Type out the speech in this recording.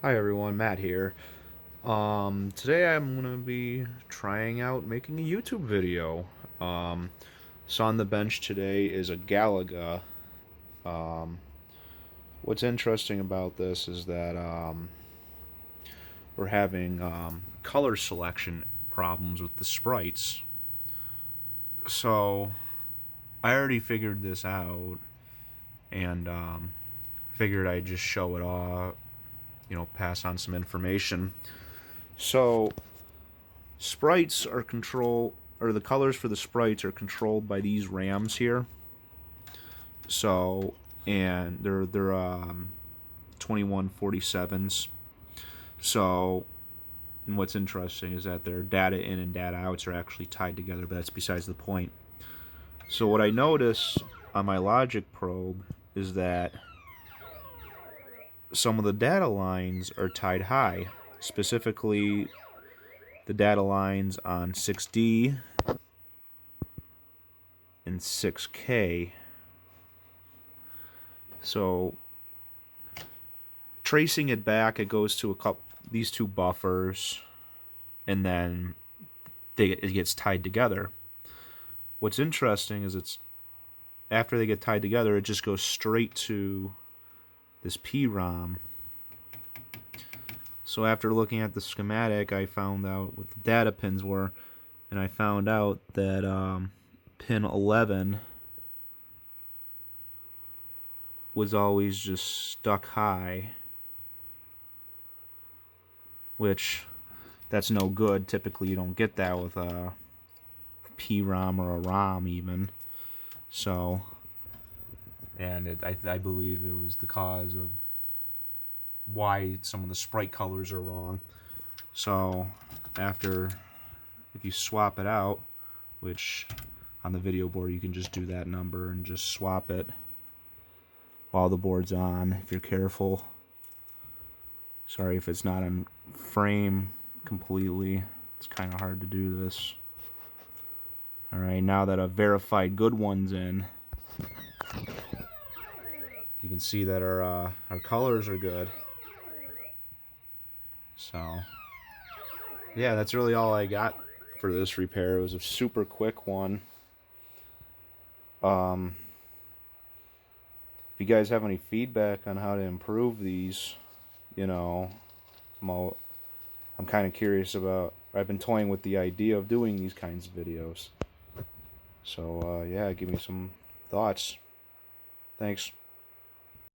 Hi everyone, Matt here. Today I'm gonna be trying out making a YouTube video. So on the bench today is a Galaga. Um, what's interesting about this is that we're having color selection problems with the sprites. So I already figured this out, and figured I'd just show it off, pass on some information. So sprites are the colors for the sprites are controlled by these RAMs here. So, and they're 2147s. So, and what's interesting is that their data in and data outs are actually tied together, but that's besides the point. So what I notice on my logic probe is that some of the data lines are tied high, specifically the data lines on 6D and 6K. So tracing it back, it goes to these two buffers, and then it gets tied together. What's interesting is after they get tied together, it just goes straight to this PROM. So after looking at the schematic, I found out what the data pins were, and I found out that pin 11 was always just stuck high, which that's no good. Typically you don't get that with a PROM or a ROM even. So, and I believe it was the cause of why some of the sprite colors are wrong. So if you swap it out, which on the video board you can just do that number and just swap it while the board's on, if you're careful. Sorry if it's not in frame completely. It's kind of hard to do this. Alright, now that a verified good one's in, you can see that our colors are good. So, yeah, that's really all I got for this repair. It was a super quick one. If you guys have any feedback on how to improve these, I'm kind of curious about. I've been toying with the idea of doing these kinds of videos. So, yeah, give me some thoughts. Thanks.